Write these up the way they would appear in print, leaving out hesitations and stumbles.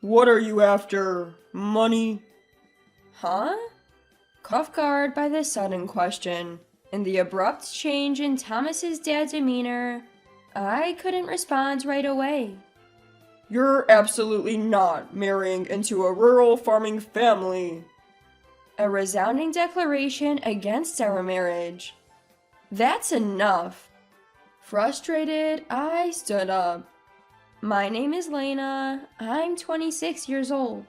What are you after? Money? Huh? Caught off guard by the sudden question and the abrupt change in Thomas's dad's demeanor, I couldn't respond right away. You're absolutely not marrying into a rural farming family. A resounding declaration against our marriage. That's enough. Frustrated, I stood up. My name is Lena. I'm 26 years old.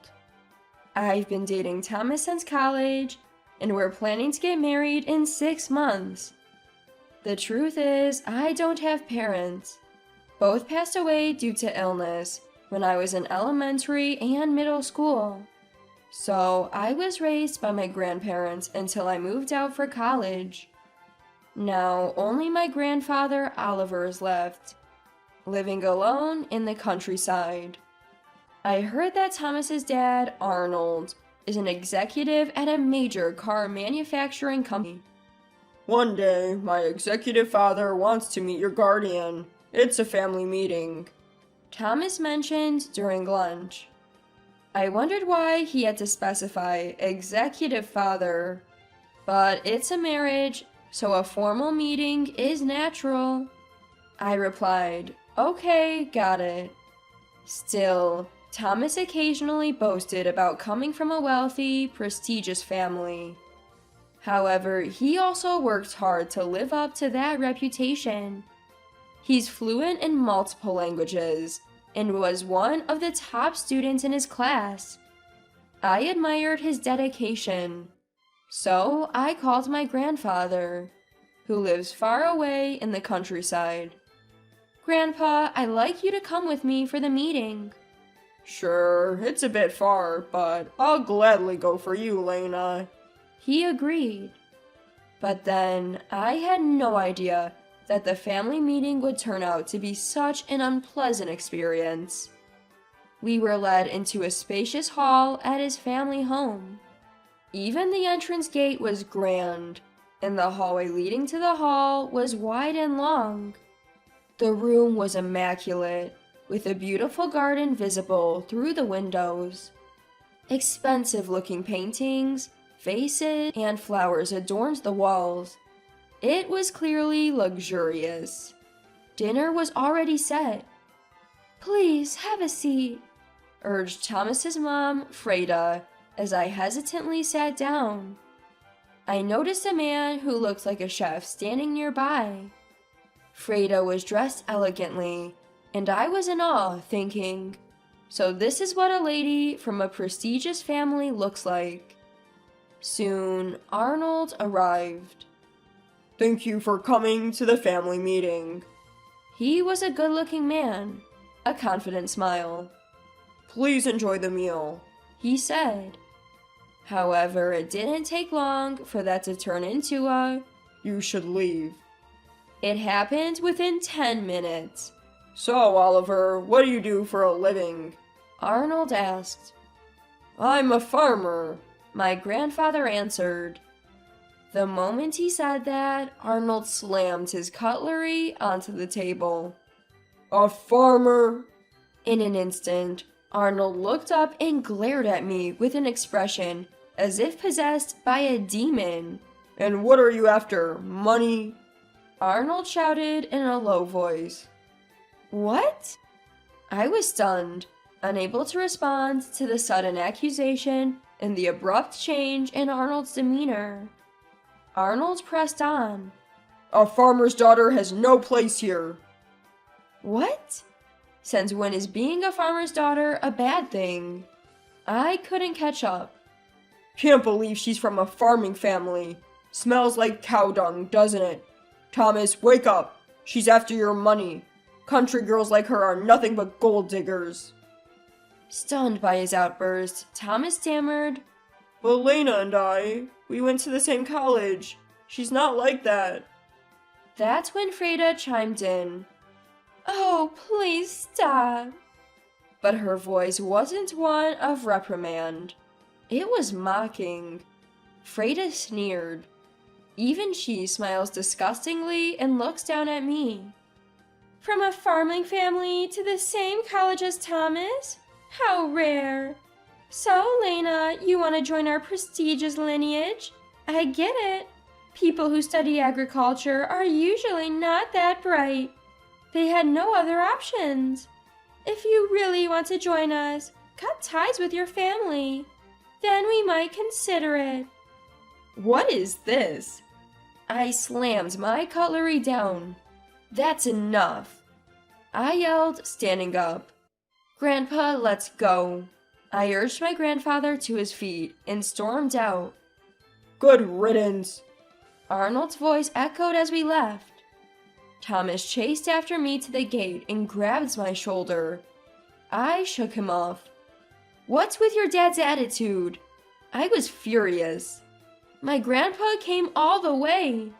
I've been dating Thomas since college, and we're planning to get married in 6 months. The truth is, I don't have parents. Both passed away due to illness when I was in elementary and middle school. So I was raised by my grandparents until I moved out for college. Now only my grandfather Oliver is left, living alone in the countryside. I heard that Thomas's dad, Arnold, is an executive at a major car manufacturing company. One day, my executive father wants to meet your guardian. It's a family meeting. Thomas mentioned during lunch. I wondered why he had to specify executive father, but it's a marriage, so a formal meeting is natural. I replied, okay, got it. Still, Thomas occasionally boasted about coming from a wealthy, prestigious family. However, he also worked hard to live up to that reputation. He's fluent in multiple languages and was one of the top students in his class. I admired his dedication, so I called my grandfather, who lives far away in the countryside. Grandpa, I'd like you to come with me for the meeting. Sure, it's a bit far, but I'll gladly go for you, Lena. He agreed. But then I had no idea that the family meeting would turn out to be such an unpleasant experience. We were led into a spacious hall at his family home. Even the entrance gate was grand, and the hallway leading to the hall was wide and long. The room was immaculate, with a beautiful garden visible through the windows. Expensive-looking paintings, vases, and flowers adorned the walls. It was clearly luxurious. Dinner was already set. Please, have a seat, urged Thomas's mom, Freda, as I hesitantly sat down. I noticed a man who looked like a chef standing nearby. Freda was dressed elegantly, and I was in awe, thinking, so this is what a lady from a prestigious family looks like. Soon, Arnold arrived. Thank you for coming to the family meeting. He was a good-looking man, a confident smile. Please enjoy the meal, he said. However, it didn't take long for that to turn into a, you should leave. It happened within 10 minutes. So, Oliver, what do you do for a living? Arnold asked. I'm a farmer, my grandfather answered. The moment he said that, Arnold slammed his cutlery onto the table. A farmer? In an instant, Arnold looked up and glared at me with an expression as if possessed by a demon. And what are you after? Money? Arnold shouted in a low voice. What? I was stunned, unable to respond to the sudden accusation and the abrupt change in Arnold's demeanor. Arnold pressed on. A farmer's daughter has no place here. What? Since when is being a farmer's daughter a bad thing? I couldn't catch up. Can't believe she's from a farming family. Smells like cow dung, doesn't it? Thomas, wake up. She's after your money. Country girls like her are nothing but gold diggers. Stunned by his outburst, Thomas stammered, But Lena and I, we went to the same college. She's not like that. That's when Freda chimed in. Oh, please stop. But her voice wasn't one of reprimand. It was mocking. Freda sneered. Even she smiles disgustingly and looks down at me. From a farming family to the same college as Thomas? How rare. So, Lena, you want to join our prestigious lineage? I get it. People who study agriculture are usually not that bright. They had no other options. If you really want to join us, cut ties with your family. Then we might consider it. What is this? I slammed my cutlery down. That's enough. I yelled, standing up. Grandpa, let's go. I urged my grandfather to his feet and stormed out. Good riddance. Arnold's voice echoed as we left. Thomas chased after me to the gate and grabbed my shoulder. I shook him off. What's with your dad's attitude? I was furious. My grandpa came all the way.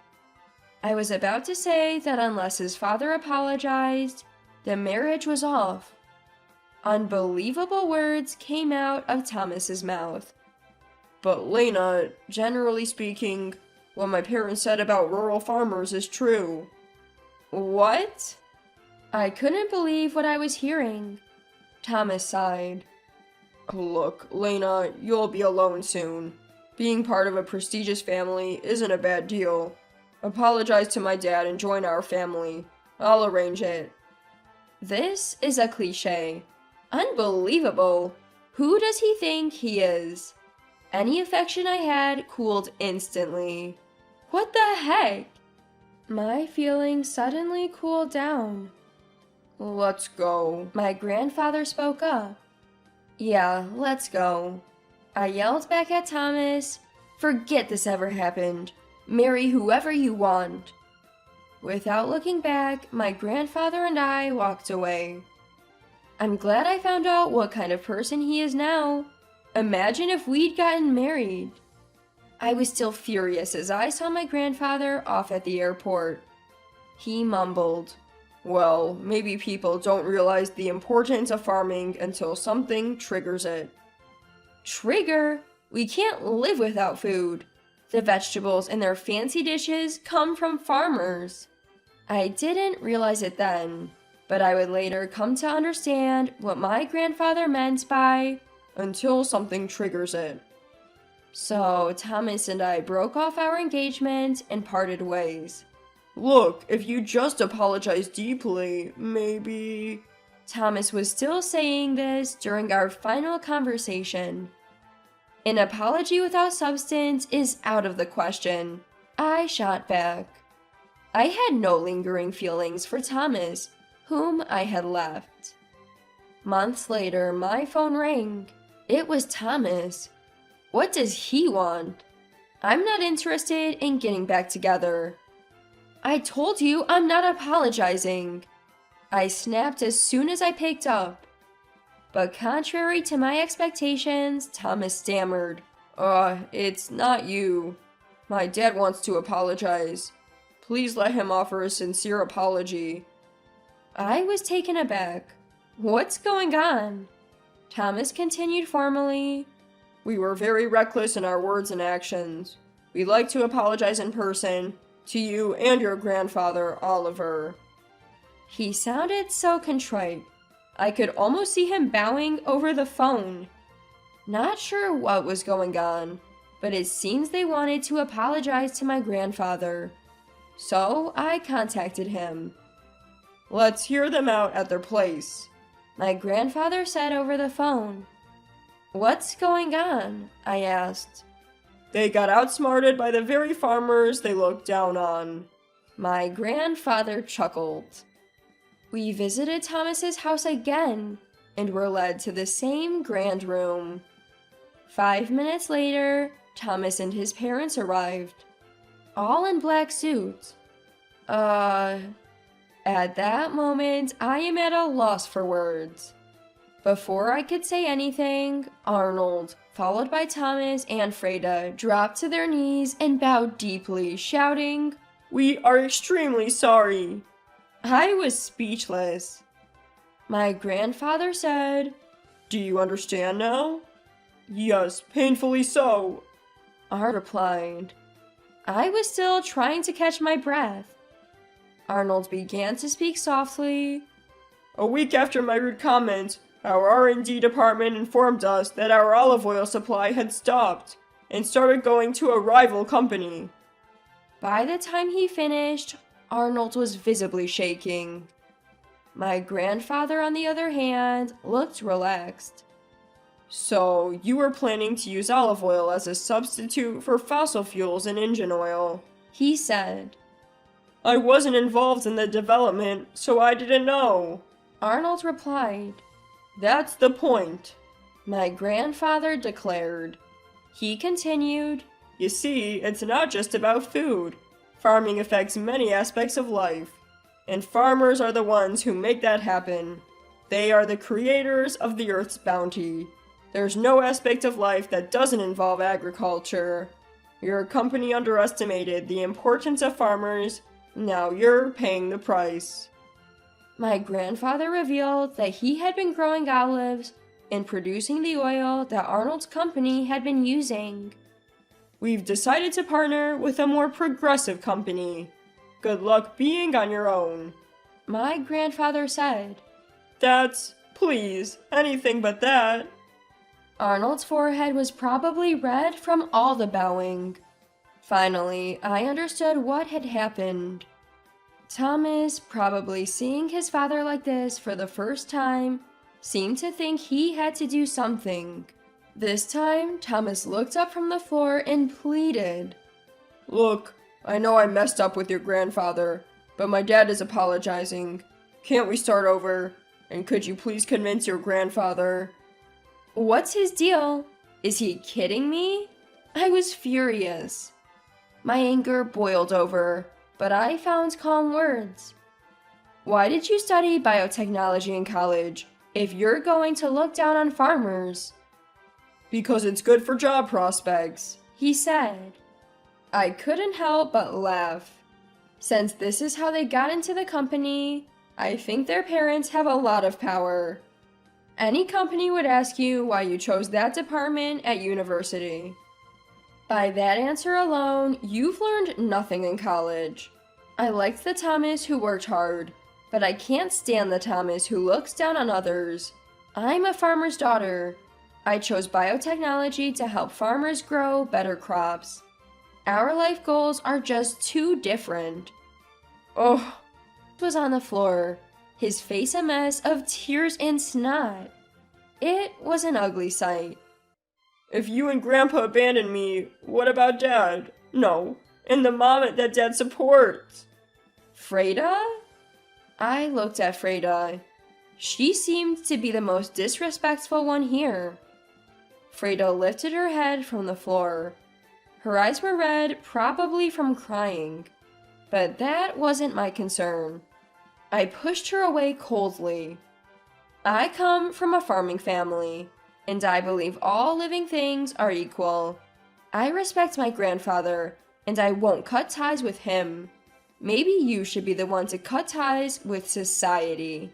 I was about to say that unless his father apologized, the marriage was off. Unbelievable words came out of Thomas's mouth. But Lena, generally speaking, what my parents said about rural farmers is true. What? I couldn't believe what I was hearing. Thomas sighed. Look, Lena, you'll be alone soon. Being part of a prestigious family isn't a bad deal. Apologize to my dad and join our family. I'll arrange it. This is a cliché. Unbelievable. Who does he think he is? Any affection I had cooled instantly. What the heck? My feelings suddenly cooled down. Let's go. My grandfather spoke up. Yeah, let's go. I yelled back at Thomas, forget this ever happened. Marry whoever you want. Without looking back, my grandfather and I walked away. I'm glad I found out what kind of person he is now. Imagine if we'd gotten married. I was still furious as I saw my grandfather off at the airport. He mumbled, Well, maybe people don't realize the importance of farming until something triggers it. Trigger? We can't live without food. The vegetables in their fancy dishes come from farmers. I didn't realize it then, but I would later come to understand what my grandfather meant by until something triggers it. So Thomas and I broke off our engagement and parted ways. Look, if you just apologize deeply, maybe... Thomas was still saying this during our final conversation. An apology without substance is out of the question. I shot back. I had no lingering feelings for Thomas, whom I had left. Months later, my phone rang. It was Thomas. What does he want? I'm not interested in getting back together. I told you I'm not apologizing. I snapped as soon as I picked up. But contrary to my expectations, Thomas stammered. It's not you. My dad wants to apologize. Please let him offer a sincere apology. I was taken aback. What's going on? Thomas continued formally. We were very reckless in our words and actions. We'd like to apologize in person to you and your grandfather, Oliver. He sounded so contrite. I could almost see him bowing over the phone. Not sure what was going on, but it seems they wanted to apologize to my grandfather. So I contacted him. Let's hear them out at their place, my grandfather said over the phone. What's going on? I asked. They got outsmarted by the very farmers they looked down on. My grandfather chuckled. We visited Thomas's house again and were led to the same grand room. 5 minutes later, Thomas and his parents arrived, all in black suits. At that moment, I am at a loss for words. Before I could say anything, Arnold, followed by Thomas and Freda, dropped to their knees and bowed deeply, shouting, "We are extremely sorry." I was speechless. My grandfather said, "Do you understand now?" "Yes, painfully so," I replied. I was still trying to catch my breath. Arnold began to speak softly. "A week after my rude comment, Our R&D department informed us that our olive oil supply had stopped and started going to a rival company. By the time he finished, Arnold was visibly shaking. My grandfather, on the other hand, looked relaxed. So, you were planning to use olive oil as a substitute for fossil fuels and engine oil, He said. I wasn't involved in the development, so I didn't know. Arnold replied. That's the point. My grandfather declared. He continued. You see, it's not just about food. Farming affects many aspects of life, and farmers are the ones who make that happen. They are the creators of the Earth's bounty. There's no aspect of life that doesn't involve agriculture. Your company underestimated the importance of farmers. Now you're paying the price. My grandfather revealed that he had been growing olives and producing the oil that Arnold's company had been using. We've decided to partner with a more progressive company. Good luck being on your own. My grandfather said. That's, please, anything but that. Arnold's forehead was probably red from all the bowing. Finally, I understood what had happened. Thomas, probably seeing his father like this for the first time, seemed to think he had to do something. This time, Thomas looked up from the floor and pleaded. Look, I know I messed up with your grandfather, but my dad is apologizing. Can't we start over? And could you please convince your grandfather? What's his deal? Is he kidding me? I was furious. My anger boiled over, but I found calm words. Why did you study biotechnology in college if you're going to look down on farmers? Because it's good for job prospects, he said. I couldn't help but laugh. Since this is how they got into the company, I think their parents have a lot of power. Any company would ask you why you chose that department at university. By that answer alone, you've learned nothing in college. I liked the Thomas who worked hard, but I can't stand the Thomas who looks down on others. I'm a farmer's daughter. I chose biotechnology to help farmers grow better crops. Our life goals are just too different. Oh, was on the floor, his face a mess of tears and snot. It was an ugly sight. If you and Grandpa abandon me, what about Dad? No, and the mom that Dad supports. Freda? I looked at Freda. She seemed to be the most disrespectful one here. Freda lifted her head from the floor. Her eyes were red, probably from crying. But that wasn't my concern. I pushed her away coldly. I come from a farming family, and I believe all living things are equal. I respect my grandfather, and I won't cut ties with him. Maybe you should be the one to cut ties with society.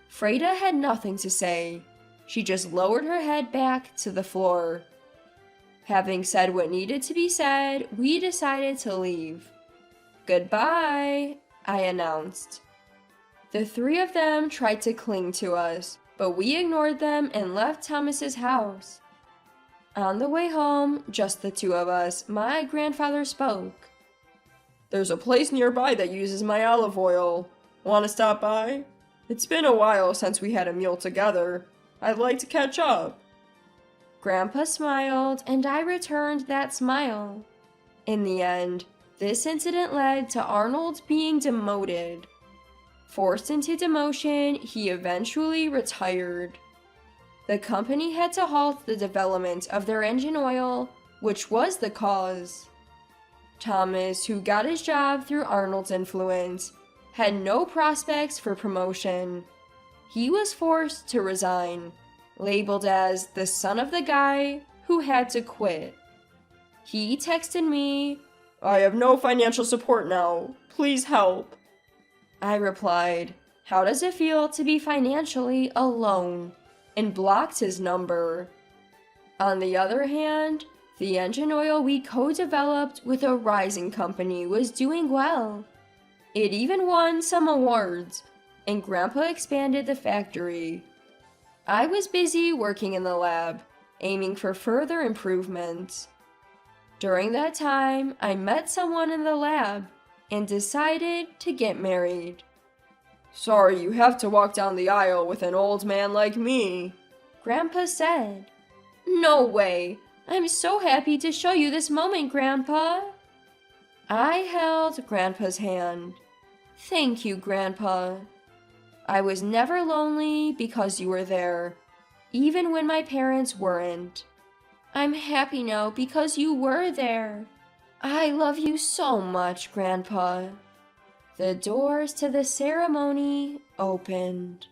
Freda had nothing to say. She just lowered her head back to the floor. Having said what needed to be said, we decided to leave. Goodbye, I announced. The three of them tried to cling to us, but we ignored them and left Thomas's house. On the way home, just the two of us, my grandfather spoke. There's a place nearby that uses my olive oil. Want to stop by? It's been a while since we had a meal together. I'd like to catch up. Grandpa smiled, and I returned that smile. In the end, this incident led to Arnold being demoted. Forced into demotion, he eventually retired. The company had to halt the development of their engine oil, which was the cause. Thomas, who got his job through Arnold's influence, had no prospects for promotion. He was forced to resign, labeled as the son of the guy who had to quit. He texted me, I have no financial support now. Please help. I replied, how does it feel to be financially alone? And blocked his number. On the other hand, the engine oil we co-developed with a rising company was doing well. It even won some awards, and Grandpa expanded the factory. I was busy working in the lab, aiming for further improvements. During that time, I met someone in the lab and decided to get married. Sorry you have to walk down the aisle with an old man like me, Grandpa said. No way! I'm so happy to show you this moment, Grandpa. I held Grandpa's hand. Thank you, Grandpa. I was never lonely because you were there, even when my parents weren't. I'm happy now because you were there. I love you so much, Grandpa. The doors to the ceremony opened.